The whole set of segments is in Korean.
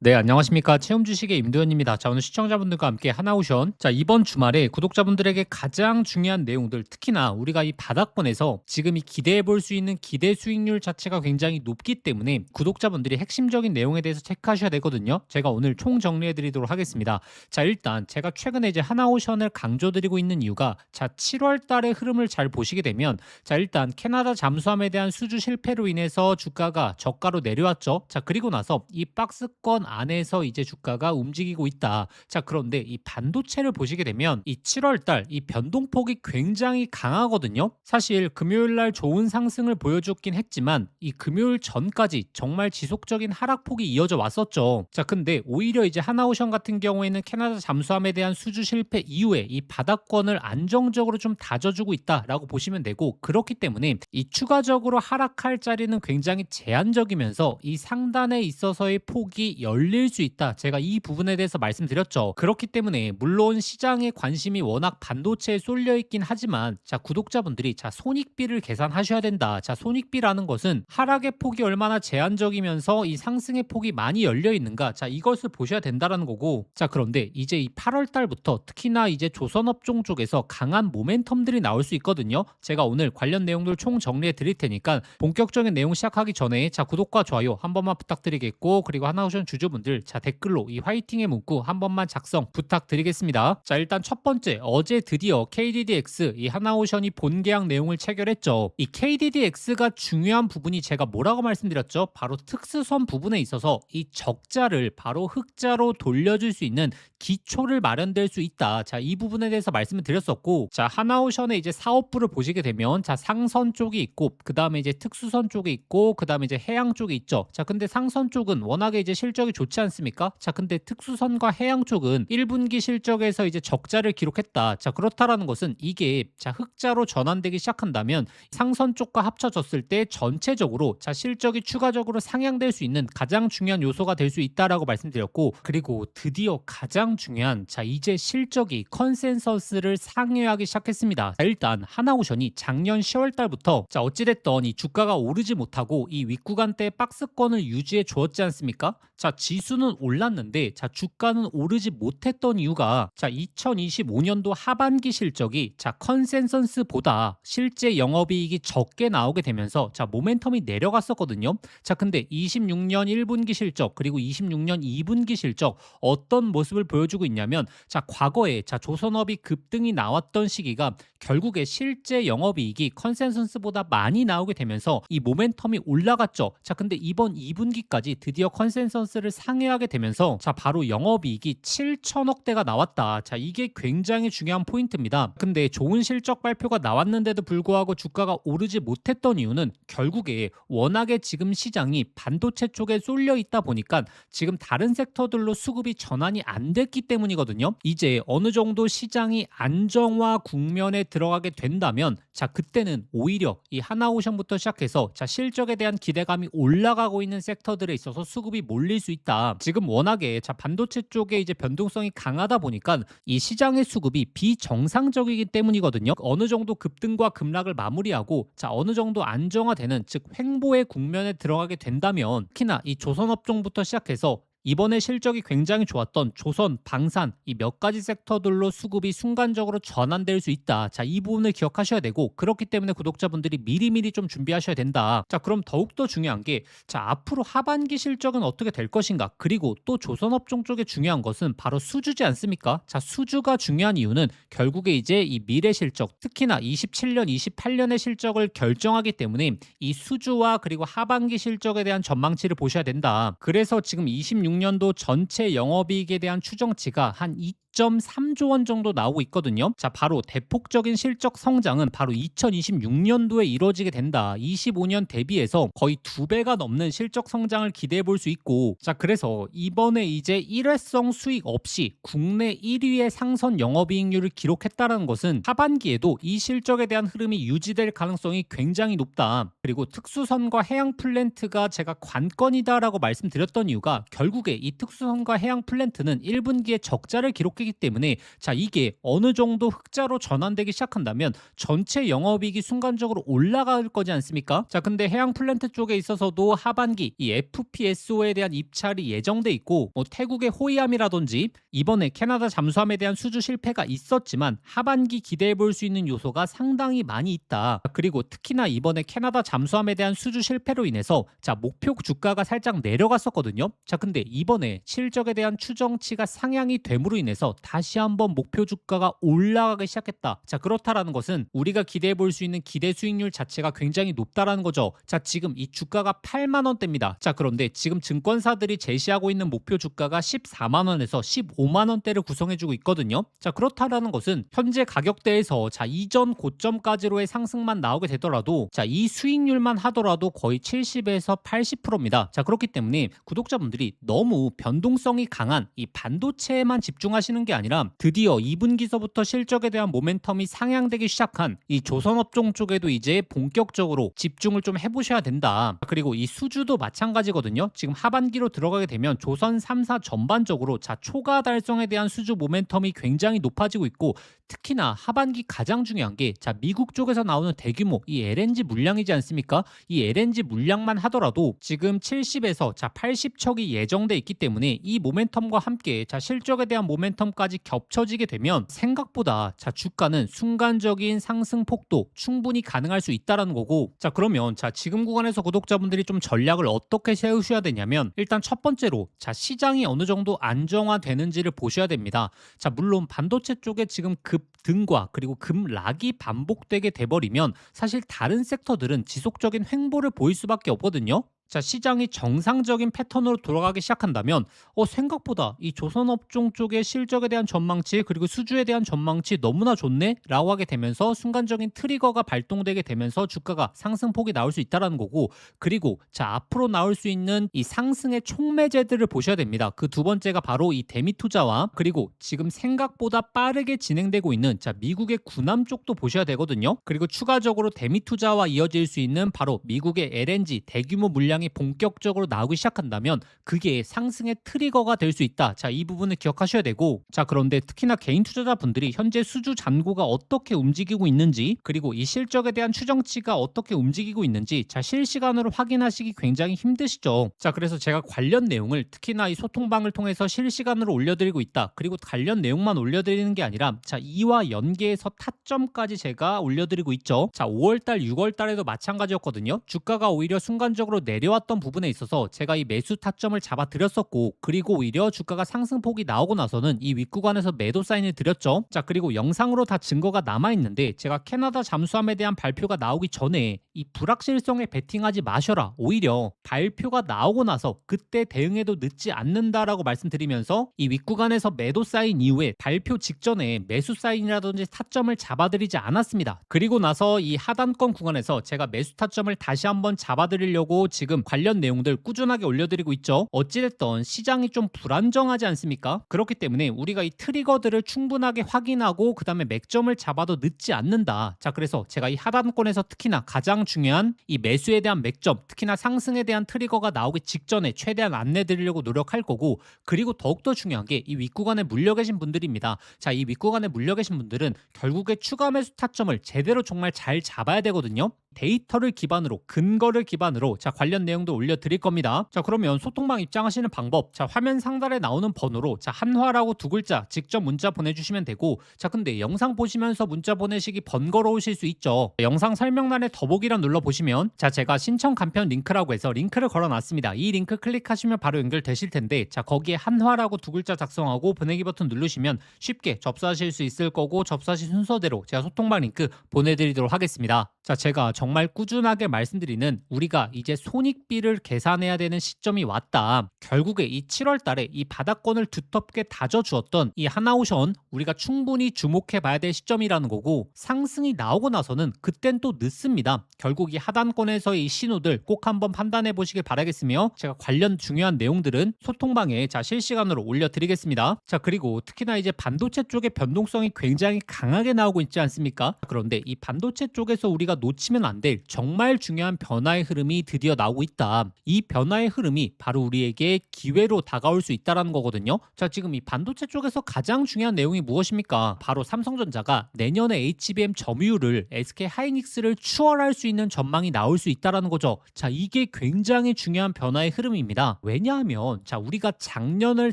네, 안녕하십니까. 체험 주식의 임도현입니다. 자, 오늘 시청자분들과 함께 하나오션. 자, 이번 주말에 구독자분들에게 가장 중요한 내용들, 특히나 우리가 이 바닥권에서 지금 이 기대해 볼 수 있는 기대 수익률 자체가 굉장히 높기 때문에 구독자분들이 핵심적인 내용에 대해서 체크하셔야 되거든요. 제가 오늘 총 정리해 드리도록 하겠습니다. 자, 일단 제가 최근에 이제 하나오션을 강조드리고 있는 이유가 자, 7월 달의 흐름을 잘 보시게 되면 자, 일단 캐나다 잠수함에 대한 수주 실패로 인해서 주가가 저가로 내려왔죠. 자, 그리고 나서 이 박스권 안에서 이제 주가가 움직이고 있다. 자, 그런데 이 반도체를 보시게 되면 이 7월 달 이 변동폭이 굉장히 강하거든요. 사실 금요일 날 좋은 상승을 보여줬긴 했지만 이 금요일 전까지 정말 지속적인 하락폭이 이어져 왔었죠. 자, 근데 오히려 이제 하나오션 같은 경우에는 캐나다 잠수함에 대한 수주 실패 이후에 이 바닥권을 안정적으로 좀 다져주고 있다라고 보시면 되고, 그렇기 때문에 이 추가적으로 하락할 자리는 굉장히 제한적이면서 이 상단에 있어서의 폭이 열릴 수 있다. 제가 이 부분에 대해서 말씀드렸죠. 그렇기 때문에 물론 시장의 관심이 워낙 반도체에 쏠려 있긴 하지만 자, 구독자분들이 자, 손익비를 계산하셔야 된다. 자, 손익비라는 것은 하락의 폭이 얼마나 제한적이면서 이 상승의 폭이 많이 열려 있는가. 자, 이것을 보셔야 된다라는 거고. 자, 그런데 이제 이 8월 달부터 특히나 이제 조선업종 쪽에서 강한 모멘텀들이 나올 수 있거든요. 제가 오늘 관련 내용들 총 정리해 드릴 테니까 본격적인 내용 시작하기 전에 자, 구독과 좋아요 한 번만 부탁드리겠고, 그리고 하나오션 주주분들 자, 댓글로 이 화이팅의 문구 한 번만 작성 부탁드리겠습니다. 자, 일단 첫 번째, 어제 드디어 KDDX 이 하나오션이 본계약 내용을 체결했죠. 이 KDDX가 중요한 부분이 제가 뭐라고 말씀드렸죠? 바로 특수선 부분에 있어서 이 적자를 바로 흑자로 돌려줄 수 있는 기초를 마련될 수 있다. 자, 이 부분에 대해서 말씀을 드렸었고, 자, 하나오션의 이제 사업부를 보시게 되면 자, 상선 쪽이 있고, 그 다음에 이제 특수선 쪽이 있고, 그 다음에 이제 해양 쪽이 있죠. 자, 근데 상선 쪽은 워낙에 이제 실적이 좋지 않습니까? 자, 근데 특수선과 해양 쪽은 1분기 실적에서 이제 적자를 기록했다. 자, 그렇다라는 것은 이게 자, 흑자로 전환되기 시작한다면 상선 쪽과 합쳐졌을 때 전체적으로 자, 실적이 추가적으로 상향될 수 있는 가장 중요한 요소가 될 수 있다라고 말씀드렸고, 그리고 드디어 가장 중요한 자, 이제 실적이 컨센서스를 상회하기 시작했습니다. 자, 일단 하나오션이 작년 10월 달부터 자, 어찌됐던 이 주가가 오르지 못하고 이 윗구간대 박스권을 유지해 주었지 않습니까? 자, 지수는 올랐는데 자, 주가는 오르지 못했던 이유가 자, 2025년도 하반기 실적이 자, 컨센서스보다 실제 영업이익이 적게 나오게 되면서 자, 모멘텀이 내려갔었거든요. 자, 근데 26년 1분기 실적 그리고 26년 2분기 실적 어떤 모습을 보여주고 있냐면 자, 과거에 자, 조선업이 급등이 나왔던 시기가 결국에 실제 영업이익이 컨센서스보다 많이 나오게 되면서 이 모멘텀이 올라갔죠. 자, 근데 이번 2분기까지 드디어 컨센서스를 상회하게 되면서 자, 바로 영업이익이 7천억대가 나왔다. 자, 이게 굉장히 중요한 포인트입니다. 근데 좋은 실적 발표가 나왔는데도 불구하고 주가가 오르지 못했던 이유는 결국에 워낙에 지금 시장이 반도체 쪽에 쏠려 있다 보니까 지금 다른 섹터들로 수급이 전환이 안 됐기 때문이거든요. 이제 어느 정도 시장이 안정화 국면에 들어가게 된다면 자, 그때는 오히려 이 하나오션부터 시작해서 자, 실적에 대한 기대감이 올라가고 있는 섹터들에 있어서 수급이 몰릴 수 있다. 지금 워낙에 자, 반도체 쪽에 이제 변동성이 강하다 보니까 이 시장의 수급이 비정상적이기 때문이거든요. 어느 정도 급등과 급락을 마무리하고 자, 어느 정도 안정화되는 즉 횡보의 국면에 들어가게 된다면 특히나 이 조선업종부터 시작해서 이번에 실적이 굉장히 좋았던 조선, 방산 이 몇 가지 섹터들로 수급이 순간적으로 전환될 수 있다. 자, 이 부분을 기억하셔야 되고, 그렇기 때문에 구독자분들이 미리미리 좀 준비하셔야 된다. 자, 그럼 더욱더 중요한 게 자, 앞으로 하반기 실적은 어떻게 될 것인가? 그리고 또 조선업종 쪽에 중요한 것은 바로 수주지 않습니까? 자, 수주가 중요한 이유는 결국에 이제 이 미래 실적, 특히나 27년, 28년의 실적을 결정하기 때문에 이 수주와 그리고 하반기 실적에 대한 전망치를 보셔야 된다. 그래서 지금 26년도 전체 영업이익에 대한 추정치가 한 2.3조 원 정도 나오고 있거든요. 자, 바로 대폭적인 실적 성장은 바로 2026년도에 이루어지게 된다. 25년 대비해서 거의 2배가 넘는 실적 성장을 기대해 볼 수 있고, 자, 그래서 이번에 이제 일회성 수익 없이 국내 1위의 상선 영업이익률을 기록했다는 것은 하반기에도 이 실적에 대한 흐름이 유지될 가능성이 굉장히 높다. 그리고 특수선과 해양 플랜트가 제가 관건이다라고 말씀드렸던 이유가 결국에 이 특수선과 해양 플랜트는 1분기에 적자를 기록하기 시작이기 때문에 자 이게 어느 정도 흑자로 전환되기 시작한다면 전체 영업이익이 순간적으로 올라갈 거지 않습니까? 자 근데 해양 플랜트 쪽에 있어서도 하반기 이 FPSO에 대한 입찰이 예정돼 있고 태국의 호이암이라든지 이번에 캐나다 잠수함에 대한 수주 실패가 있었지만 하반기 기대해 볼 수 있는 요소가 상당히 많이 있다. 그리고 특히나 이번에 캐나다 잠수함에 대한 수주 실패로 인해서 자 목표 주가가 살짝 내려갔었거든요. 자 근데 이번에 실적에 대한 추정치가 상향이 됨으로 인해서 다시 한번 목표 주가가 올라가기 시작했다. 자 그렇다라는 것은 우리가 기대해 볼 수 있는 기대 수익률 자체가 굉장히 높다라는 거죠. 자 지금 이 주가가 8만 원대입니다. 자 그런데 지금 증권사들이 제시하고 있는 목표 주가가 14만 원에서 15만 원대를 구성해주고 있거든요. 자 그렇다라는 것은 현재 가격대에서 자 이전 고점까지로의 상승만 나오게 되더라도 자 이 수익률만 하더라도 거의 70에서 80%입니다. 자 그렇기 때문에 구독자분들이 너무 변동성이 강한 이 반도체에만 집중하시는 게 아니라 드디어 2분기서부터 실적에 대한 모멘텀이 상향되기 시작한 이 조선업종 쪽에도 이제 본격적으로 집중을 좀 해보셔야 된다. 그리고 이 수주도 마찬가지거든요. 지금 하반기로 들어가게 되면 조선 3사 전반적으로 자 초과 달성에 대한 수주 모멘텀이 굉장히 높아지고 있고 특히나 하반기 가장 중요한 게 자 미국 쪽에서 나오는 대규모 이 LNG 물량이지 않습니까? 이 LNG 물량만 하더라도 지금 70에서 자 80척이 예정돼 있기 때문에 이 모멘텀과 함께 자 실적에 대한 모멘텀까지 겹쳐지게 되면 생각보다 자 주가는 순간적인 상승 폭도 충분히 가능할 수 있다라는 거고 자 그러면 자 지금 구간에서 구독자분들이 좀 전략을 어떻게 세우셔야 되냐면 일단 첫 번째로 자 시장이 어느 정도 안정화되는지를 보셔야 됩니다. 자 물론 반도체 쪽에 지금 급등과 그리고 급락이 반복되게 돼버리면 사실 다른 섹터들은 지속적인 횡보를 보일 수밖에 없거든요. 자 시장이 정상적인 패턴으로 돌아가기 시작한다면 생각보다 이 조선업종 쪽의 실적에 대한 전망치 그리고 수주에 대한 전망치 너무나 좋네 라고 하게 되면서 순간적인 트리거가 발동되게 되면서 주가가 상승폭이 나올 수 있다는 거고 그리고 자 앞으로 나올 수 있는 이 상승의 촉매제들을 보셔야 됩니다. 그 두 번째가 바로 이 대미투자와 그리고 지금 생각보다 빠르게 진행되고 있는 자 미국의 군함 쪽도 보셔야 되거든요. 그리고 추가적으로 대미투자와 이어질 수 있는 바로 미국의 LNG 대규모 물량이 본격적으로 나오기 시작한다면 그게 상승의 트리거가 될 수 있다. 자, 이 부분을 기억하셔야 되고 자, 그런데 특히나 개인 투자자분들이 현재 수주 잔고가 어떻게 움직이고 있는지 그리고 이 실적에 대한 추정치가 어떻게 움직이고 있는지 자, 실시간으로 확인하시기 굉장히 힘드시죠. 자, 그래서 제가 관련 내용을 특히나 이 소통방을 통해서 실시간으로 올려드리고 있다. 그리고 관련 내용만 올려드리는 게 아니라 자, 이와 연계해서 타점까지 제가 올려드리고 있죠. 자, 5월달, 6월달에도 마찬가지였거든요. 주가가 오히려 순간적으로 내려왔던 부분에 있어서 제가 이 매수 타점을 잡아드렸었고 그리고 오히려 주가가 상승폭이 나오고 나서는 이 윗구간에서 매도 사인을 드렸죠. 자 그리고 영상으로 다 증거가 남아있는데 제가 캐나다 잠수함에 대한 발표가 나오기 전에 이 불확실성에 베팅하지 마셔라. 오히려 발표가 나오고 나서 그때 대응해도 늦지 않는다라고 말씀드리면서 이 윗구간에서 매도 사인 이후에 발표 직전에 매수 사인이라든지 타점을 잡아드리지 않았습니다. 그리고 나서 이 하단권 구간에서 제가 매수 타점을 다시 한번 잡아드리려고 지금 관련 내용들 꾸준하게 올려드리고 있죠. 어찌됐든 시장이 좀 불안정하지 않습니까? 그렇기 때문에 우리가 이 트리거들을 충분하게 확인하고 그 다음에 맥점을 잡아도 늦지 않는다. 자 그래서 제가 이 하단권에서 특히나 가장 중요한 이 매수에 대한 맥점 특히나 상승에 대한 트리거가 나오기 직전에 최대한 안내드리려고 노력할 거고 그리고 더욱더 중요한 게 이 윗구간에 물려 계신 분들입니다. 자 이 윗구간에 물려 계신 분들은 결국에 추가 매수 타점을 제대로 정말 잘 잡아야 되거든요. 데이터를 기반으로 근거를 기반으로 자 관련 내용도 올려드릴 겁니다. 자 그러면 소통방 입장하시는 방법 자 화면 상단에 나오는 번호로 자 한화라고 두 글자 직접 문자 보내주시면 되고 자 근데 영상 보시면서 문자 보내시기 번거로우실 수 있죠. 영상 설명란에 더보기란 눌러보시면 자 제가 신청 간편 링크라고 해서 링크를 걸어놨습니다. 이 링크 클릭하시면 바로 연결되실 텐데 자 거기에 한화라고 두 글자 작성하고 보내기 버튼 누르시면 쉽게 접수하실 수 있을 거고 접수하신 순서대로 제가 소통방 링크 보내드리도록 하겠습니다. 자 제가 정말 꾸준하게 말씀드리는 우리가 이제 손익비를 계산해야 되는 시점이 왔다. 결국에 이 7월 달에 이 바닥권을 두텁게 다져주었던 이 하나오션 우리가 충분히 주목해 봐야 될 시점이라는 거고 상승이 나오고 나서는 그땐 또 늦습니다. 결국 이 하단권에서의 이 신호들 꼭 한번 판단해 보시길 바라겠으며 제가 관련 중요한 내용들은 소통방에 자 실시간으로 올려드리겠습니다. 자 그리고 특히나 이제 반도체 쪽의 변동성이 굉장히 강하게 나오고 있지 않습니까? 그런데 이 반도체 쪽에서 우리가 놓치면 안 될 정말 중요한 변화의 흐름이 드디어 나오고 변화하고 있다. 이 변화의 흐름이 바로 우리에게 기회로 다가올 수 있다는 거거든요. 자, 지금 이 반도체 쪽에서 가장 중요한 내용이 무엇입니까? 바로 삼성전자가 내년에 HBM 점유율을 SK 하이닉스를 추월할 수 있는 전망이 나올 수 있다는 거죠. 자, 이게 굉장히 중요한 변화의 흐름입니다. 왜냐하면 자, 우리가 작년을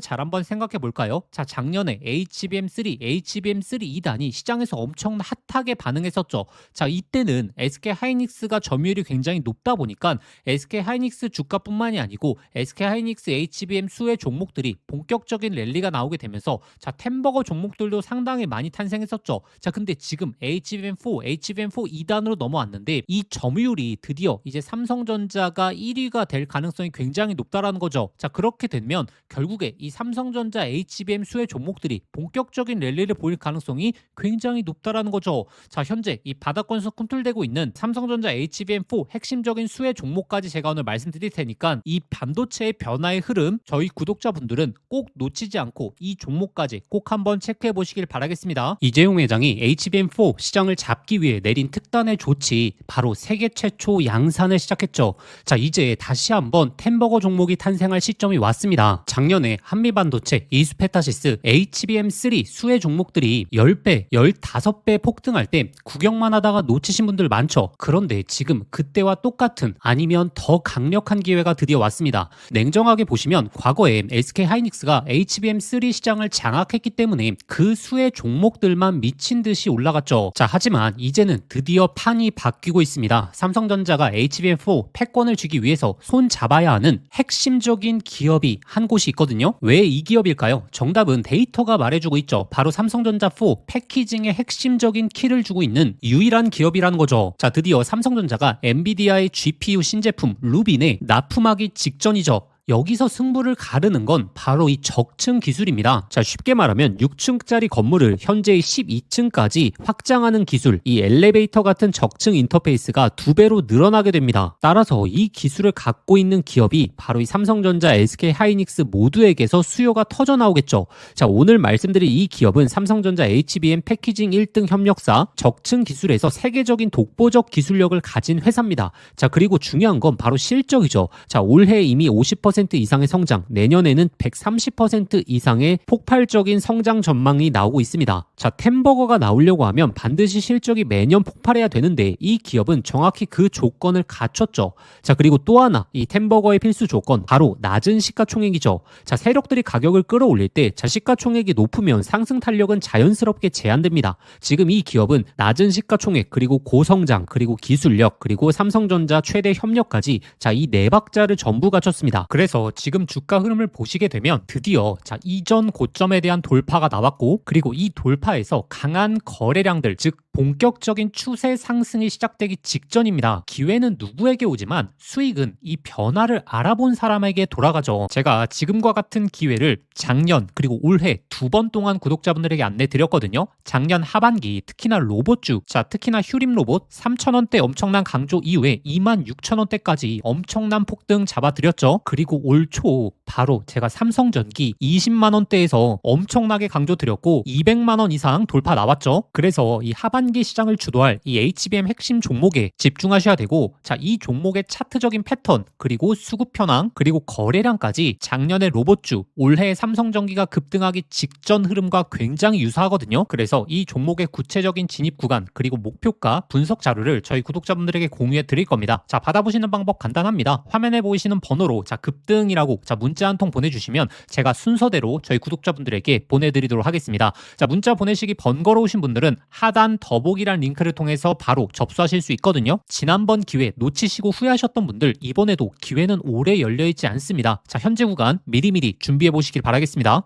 잘 한번 생각해 볼까요? 자, 작년에 HBM3, HBM3 2단이 시장에서 엄청 핫하게 반응했었죠. 자, 이때는 SK 하이닉스가 점유율이 굉장히 높다 보니까 SK 하이닉스 주가뿐만이 아니고 SK 하이닉스 HBM 수의 종목들이 본격적인 랠리가 나오게 되면서 자, 템버거 종목들도 상당히 많이 탄생했었죠. 자, 근데 지금 HBM4, HBM4 2단으로 넘어왔는데 이 점유율이 드디어 이제 삼성전자가 1위가 될 가능성이 굉장히 높다라는 거죠. 자, 그렇게 되면 결국에 이 삼성전자 HBM 수의 종목들이 본격적인 랠리를 보일 가능성이 굉장히 높다라는 거죠. 자, 현재 이 바닥권에서 꿈틀대고 있는 삼성전자 HBM4 핵심적인 수의 종목까지 제가 오늘 말씀드릴 테니까 이 반도체의 변화의 흐름 저희 구독자분들은 꼭 놓치지 않고 이 종목까지 꼭 한번 체크해 보시길 바라겠습니다. 이재용 회장이 HBM4 시장을 잡기 위해 내린 특단의 조치, 바로 세계 최초 양산을 시작했죠. 자, 이제 다시 한번 템버거 종목이 탄생할 시점이 왔습니다. 작년에 한미반도체, 이수페타시스, HBM3 수의 종목들이 10배, 15배 폭등할 때 구경만 하다가 놓치신 분들 많죠. 그런데 지금 그때와 똑같은 아니면 더 강력한 기회가 드디어 왔습니다. 냉정하게 보시면 과거에 SK 하이닉스가 HBM3 시장을 장악했기 때문에 그 수의 종목들만 미친 듯이 올라갔죠. 자, 하지만 이제는 드디어 판이 바뀌고 있습니다. 삼성전자가 HBM4 패권을 쥐기 위해서 손 잡아야 하는 핵심적인 기업이 한 곳이 있거든요. 왜 이 기업일까요? 정답은 데이터가 말해주고 있죠. 바로 삼성전자 4 패키징의 핵심적인 키를 주고 있는 유일한 기업이라는 거죠. 자, 드디어 삼성전자가 엔비디아의 GPU 신제품 루빈에 납품하기 직전이죠. 여기서 승부를 가르는 건 바로 이 적층 기술입니다. 자, 쉽게 말하면 6층짜리 건물을 현재의 12층까지 확장하는 기술, 이 엘리베이터 같은 적층 인터페이스가 2배로 늘어나게 됩니다. 따라서 이 기술을 갖고 있는 기업이 바로 이 삼성전자, SK 하이닉스 모두에게서 수요가 터져 나오겠죠. 자, 오늘 말씀드린 이 기업은 삼성전자 HBM 패키징 1등 협력사, 적층 기술에서 세계적인 독보적 기술력을 가진 회사입니다. 자, 그리고 중요한 건 바로 실적이죠. 자, 올해 이미 50% 이상의 성장, 내년에는 130% 이상의 폭발적인 성장 전망이 나오고 있습니다. 자, 템버거가 나오려고 하면 반드시 실적이 매년 폭발해야 되는데 이 기업은 정확히 그 조건을 갖췄죠. 자, 그리고 또 하나, 이 템버거의 필수 조건, 바로 낮은 시가총액이죠. 자, 세력들이 가격을 끌어올릴 때 자, 시가총액이 높으면 상승 탄력은 자연스럽게 제한됩니다. 지금 이 기업은 낮은 시가총액, 그리고 고성장, 그리고 기술력, 그리고 삼성전자 최대 협력까지 자, 이 네 박자를 전부 갖췄습니다. 그래서 지금 주가 흐름을 보시게 되면 드디어 자, 이전 고점에 대한 돌파가 나왔고, 그리고 이 돌파에서 강한 거래량들, 즉 본격적인 추세 상승이 시작되기 직전입니다. 기회는 누구에게 오지만 수익은 이 변화를 알아본 사람에게 돌아가죠. 제가 지금과 같은 기회를 작년 그리고 올해 2번 동안 구독자분들에게 안내 드렸거든요. 작년 하반기 특히나 로봇주, 자, 특히나 휴림 로봇 3,000원대 엄청난 강조 이후에 26,000원대까지 엄청난 폭등 잡아드렸죠. 그리고 올 초 바로 제가 삼성전기 20만원대에서 엄청나게 강조 드렸고 200만원 이상 돌파 나왔죠. 그래서 이 하반기 시장을 주도할 이 HBM 핵심 종목에 집중하셔야 되고, 자, 이 종목의 차트적인 패턴, 그리고 수급 현황, 그리고 거래량까지 작년의 로봇주, 올해 삼성전기가 급등하기 직전 흐름과 굉장히 유사하거든요. 그래서 이 종목의 구체적인 진입 구간, 그리고 목표가 분석 자료를 저희 구독자분들에게 공유해 드릴 겁니다. 자, 받아보시는 방법 간단합니다. 화면에 보이시는 번호로 자, 급등이라고 자, 문자 한 통 보내주시면 제가 순서대로 저희 구독자분들에게 보내드리도록 하겠습니다. 자, 문자 보내시기 번거로우신 분들은 하단 더보기란 링크를 통해서 바로 접수하실 수 있거든요. 지난번 기회 놓치시고 후회하셨던 분들, 이번에도 기회는 오래 열려있지 않습니다. 자, 현재 구간 미리미리 준비해 보시길 바라겠습니다.